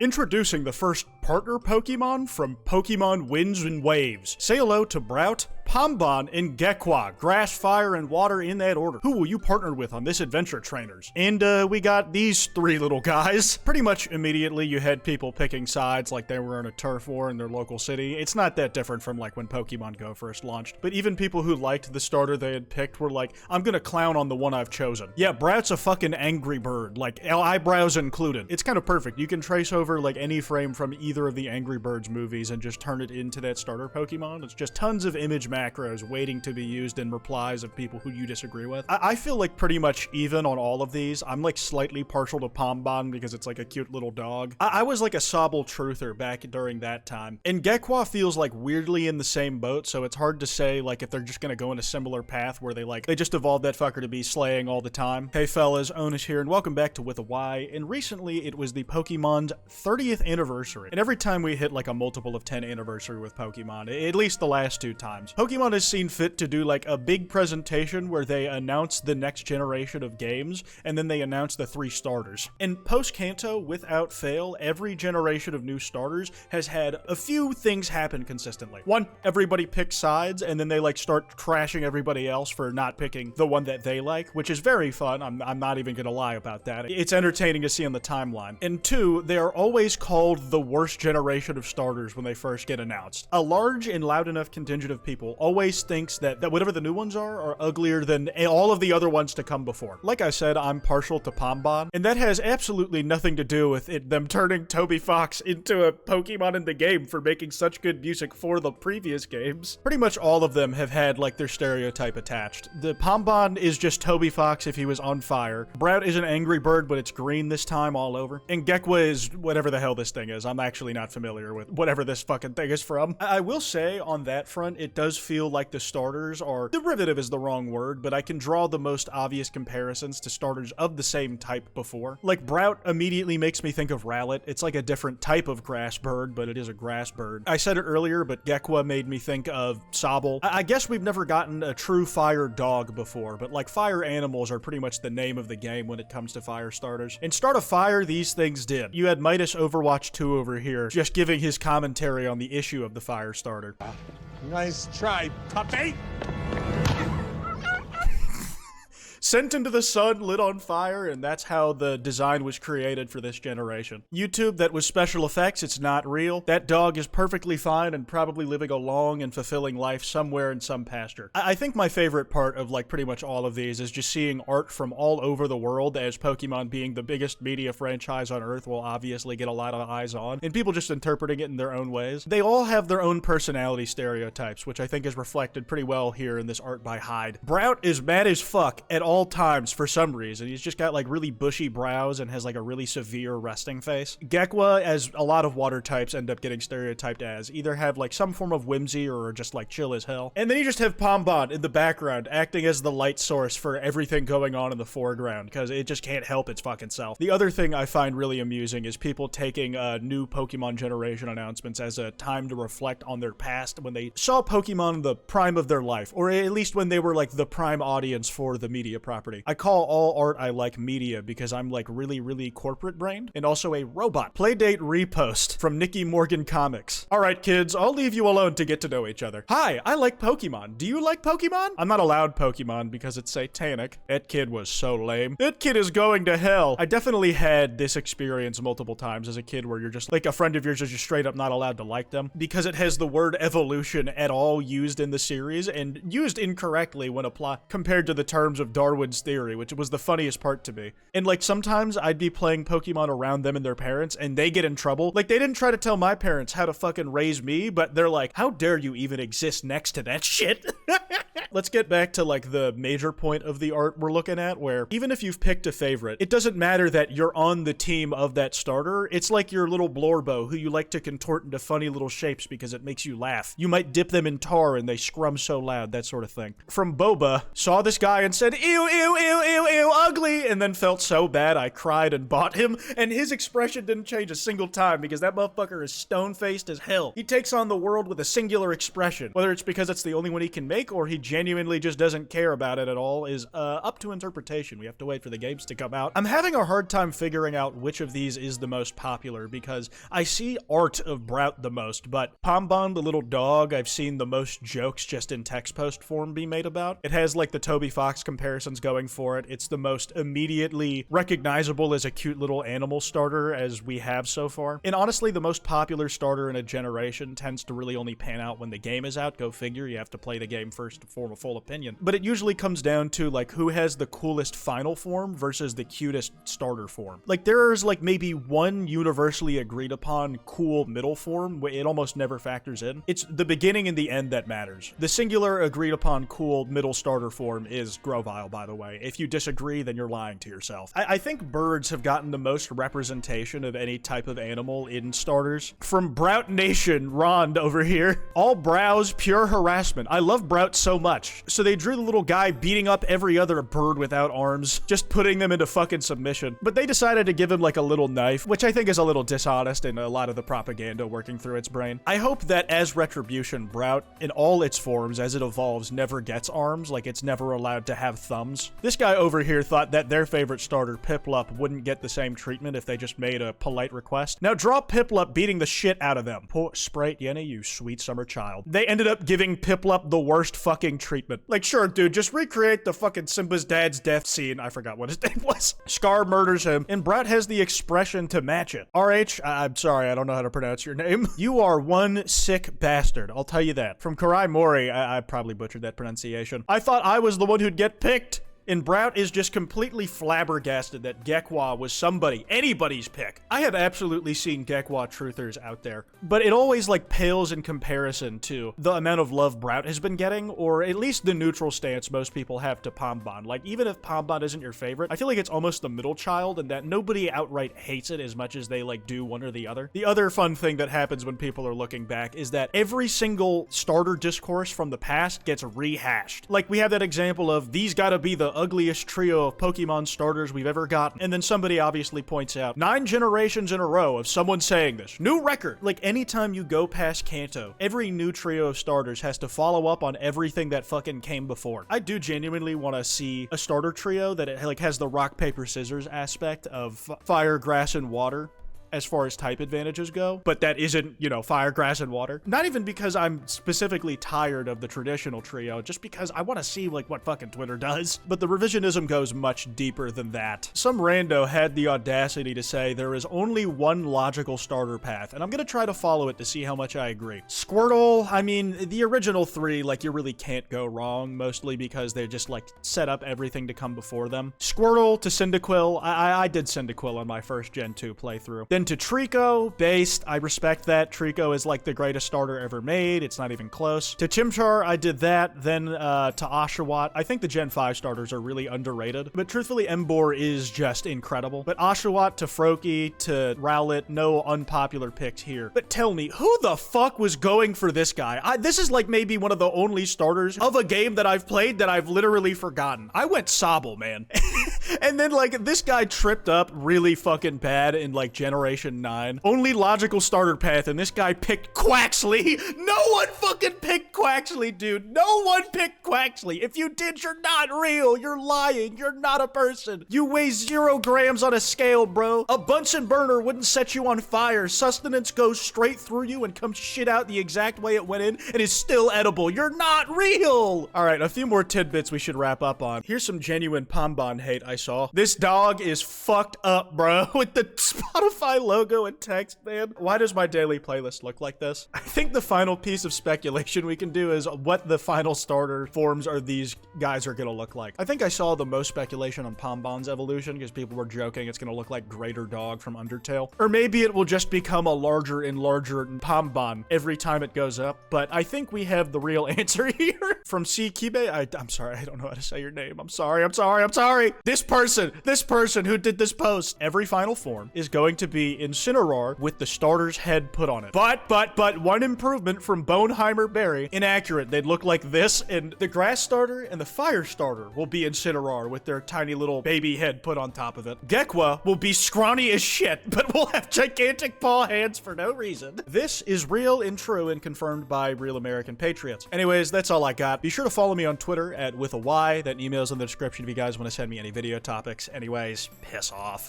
Introducing the first partner Pokemon from Pokemon Winds and Waves. Say hello to Brout, Pombon, and Gekwa. Grass, fire, and water in that order. Who will you partner with on this adventure, trainers? And we got these three little guys. Pretty much immediately you had people picking sides like they were in a turf war in their local city. It's not that different from like when Pokemon Go first launched. But even people who liked the starter they had picked were like, I'm gonna clown on the one I've chosen. Yeah, Brout's a fucking angry bird, like eyebrows included. It's kind of perfect. You can trace over like any frame from either of the Angry Birds movies and just turn it into that starter Pokemon. It's just tons of image macros waiting to be used in replies of people who you disagree with. I feel like pretty much even on all of these. I'm like slightly partial to Pombon because it's like a cute little dog. I was like a Sobble truther back during that time. And Gekwa feels like weirdly in the same boat, so it's hard to say like if they're just gonna go in a similar path where they just evolved that fucker to be slaying all the time. Hey fellas, Onish here, and welcome back to With a Y. And recently it was the Pokemon's 30th anniversary. And every time we hit like a multiple of 10 anniversary with Pokemon, at least the last two times, Pokemon has seen fit to do like a big presentation where they announce the next generation of games, and then they announce the 3 starters. And post-Kanto, without fail, every generation of new starters has had a few things happen consistently. One, everybody picks sides, and then they like start trashing everybody else for not picking the one that they like, which is very fun. I'm not even gonna lie about that. It's entertaining to see on the timeline. And 2, they are always called the worst generation of starters when they first get announced. A large and loud enough contingent of people always thinks that whatever the new ones are uglier than all of the other ones to come before. Like I said, I'm partial to Pombon, and that has absolutely nothing to do with them turning Toby Fox into a Pokemon in the game for making such good music for the previous games. Pretty much all of them have had like their stereotype attached. The Pombon is just Toby Fox if he was on fire. Brout is an angry bird, but it's green this time all over. And Gekwa is whatever the hell this thing is. I'm actually not familiar with whatever this fucking thing is from. I will say on that front, it does feel like the starters are, derivative is the wrong word, but I can draw the most obvious comparisons to starters of the same type before. Like Brout immediately makes me think of Rowlet. It's like a different type of grass bird, but it is a grass bird. I said it earlier, but Gekwa made me think of Sobble. I guess we've never gotten a true fire dog before, but like fire animals are pretty much the name of the game when it comes to fire starters. And start a fire, these things did. You had Midas Overwatch 2 over here, just giving his commentary on the issue of the fire starter. Nice try, puppy! Sent into the sun, lit on fire, and that's how the design was created for this generation. YouTube, that was special effects, it's not real. That dog is perfectly fine and probably living a long and fulfilling life somewhere in some pasture. I think my favorite part of like pretty much all of these is just seeing art from all over the world, as Pokemon being the biggest media franchise on Earth will obviously get a lot of eyes on, and people just interpreting it in their own ways. They all have their own personality stereotypes, which I think is reflected pretty well here in this art by Hyde. Brout is mad as fuck at all times for some reason. He's just got like really bushy brows and has like a really severe resting face. Gekwa, as a lot of water types end up getting stereotyped as, either have like some form of whimsy or are just like chill as hell. And then you just have Pombon in the background acting as the light source for everything going on in the foreground because it just can't help its fucking self. The other thing I find really amusing is people taking new Pokemon generation announcements as a time to reflect on their past when they saw Pokemon in the prime of their life, or at least when they were like the prime audience for the media property. I call all art I like media because I'm like really corporate brained and also a robot. Playdate repost from Nicky Morgan Comics. Alright kids, I'll leave you alone to get to know each other. Hi, I like Pokemon. Do you like Pokemon? I'm not allowed Pokemon because it's satanic. That kid was so lame. That kid is going to hell. I definitely had this experience multiple times as a kid where you're just like a friend of yours is just straight up not allowed to like them because it has the word evolution at all used in the series and used incorrectly when applied compared to the terms of Darwin's theory, which was the funniest part to me. And like sometimes I'd be playing Pokemon around them and their parents and they get in trouble. Like they didn't try to tell my parents how to fucking raise me, but they're like, how dare you even exist next to that shit? Let's get back to like the major point of the art we're looking at, where even if you've picked a favorite, it doesn't matter that you're on the team of that starter. It's like your little Blorbo who you like to contort into funny little shapes because it makes you laugh. You might dip them in tar and they scrum so loud, that sort of thing. From Boba, saw this guy and said, ew, ew, ew, ew, ew, ugly, and then felt so bad I cried and bought him, and his expression didn't change a single time because that motherfucker is stone-faced as hell. He takes on the world with a singular expression, whether it's because it's the only one he can make or he genuinely genuinely just doesn't care about it at all is up to interpretation. We have to wait for the games to come out. I'm having a hard time figuring out which of these is the most popular because I see art of Brout the most, but Pombon, the little dog, I've seen the most jokes just in text post form be made about. It has like the Toby Fox comparisons going for it. It's the most immediately recognizable as a cute little animal starter as we have so far. And honestly, the most popular starter in a generation tends to really only pan out when the game is out. Go figure, you have to play the game first to form a full opinion. But it usually comes down to like who has the coolest final form versus the cutest starter form. Like there's like maybe one universally agreed upon cool middle form where it almost never factors in. It's the beginning and the end that matters. The singular agreed upon cool middle starter form is Grovyle, by the way. If you disagree, then you're lying to yourself. I think birds have gotten the most representation of any type of animal in starters. From Brout Nation, Rond over here. All brows, pure harassment. I love Brout so much. So they drew the little guy beating up every other bird without arms, just putting them into fucking submission. But they decided to give him like a little knife, which I think is a little dishonest and a lot of the propaganda working through its brain. I hope that as Retribution, Brout, in all its forms, as it evolves, never gets arms, like it's never allowed to have thumbs. This guy over here thought that their favorite starter, Piplup, wouldn't get the same treatment if they just made a polite request. Now draw Piplup beating the shit out of them. Poor Sprite Yenny, you sweet summer child. They ended up giving Piplup the worst fucking treatment. Like, sure, dude, just recreate the fucking Simba's dad's death scene. I forgot what his name was. Scar murders him, and Brout has the expression to match it. RH, I'm sorry, I don't know how to pronounce your name. You are one sick bastard, I'll tell you that. From Karai Mori, I probably butchered that pronunciation. I thought I was the one who'd get picked. And Brout is just completely flabbergasted that Gekwa was anybody's pick. I have absolutely seen Gekwa truthers out there, but it always like pales in comparison to the amount of love Brout has been getting, or at least the neutral stance most people have to Pombon. Like, even if Pombon isn't your favorite, I feel like it's almost the middle child and that nobody outright hates it as much as they like do one or the other. The other fun thing that happens when people are looking back is that every single starter discourse from the past gets rehashed. Like, we have that example of these gotta be the ugliest trio of Pokemon starters we've ever gotten. And then somebody obviously points out 9 generations in a row of someone saying this. New record! Like, anytime you go past Kanto, every new trio of starters has to follow up on everything that fucking came before. I do genuinely want to see a starter trio that it, like, has the rock, paper, scissors aspect of fire, grass, and water as far as type advantages go, but that isn't, you know, fire, grass, and water. Not even because I'm specifically tired of the traditional trio, just because I want to see, like, what fucking Twitter does. But the revisionism goes much deeper than that. Some rando had the audacity to say there is only one logical starter path, and I'm gonna try to follow it to see how much I agree. Squirtle, I mean, the original 3, like, you really can't go wrong, mostly because they just, like, set up everything to come before them. Squirtle to Cyndaquil, I did Cyndaquil on my first Gen 2 playthrough. Then to Trico, based, I respect that. Trico is like the greatest starter ever made. It's not even close. To Chimchar, I did that. Then to Oshawott. I think the Gen 5 starters are really underrated, but truthfully, Emboar is just incredible. But Oshawott to Froakie to Rowlet, no unpopular picks here. But tell me, who the fuck was going for this guy? This is like maybe one of the only starters of a game that I've played that I've literally forgotten. I went Sobble, man. And then like this guy tripped up really fucking bad in like Generation 9. Only logical starter path, and this guy picked Quaxley. No one fucking picked Quaxley, dude. No one picked Quaxley. If you did, you're not real. You're lying. You're not a person. You weigh 0 grams on a scale, bro. A Bunsen burner wouldn't set you on fire. Sustenance goes straight through you and comes shit out the exact way it went in and is still edible. You're not real. All right, a few more tidbits we should wrap up on. Here's some genuine Pombon hate I saw. This dog is fucked up, bro, with the Spotify logo and text, man. Why does my daily playlist look like this? I think the final piece of speculation we can do is what the final starter forms are these guys are gonna look like. I think I saw the most speculation on Pombon's evolution because people were joking it's gonna look like Greater Dog from Undertale. Or maybe it will just become a larger and larger Pombon every time it goes up. But I think we have the real answer here. From C. Kibe, I'm sorry, I don't know how to say your name. I'm sorry. This person who did this post. Every final form is going to be Incineroar with the starter's head put on it. But one improvement from Boneheimer Berry, inaccurate. They'd look like this, and the grass starter and the fire starter will be Incineroar with their tiny little baby head put on top of it. Gekwa will be scrawny as shit, but will have gigantic paw hands for no reason. This is real and true and confirmed by real American patriots. Anyways, that's all I got. Be sure to follow me on Twitter at with a Y. That email's in the description if you guys want to send me any video topics. Anyways, piss off.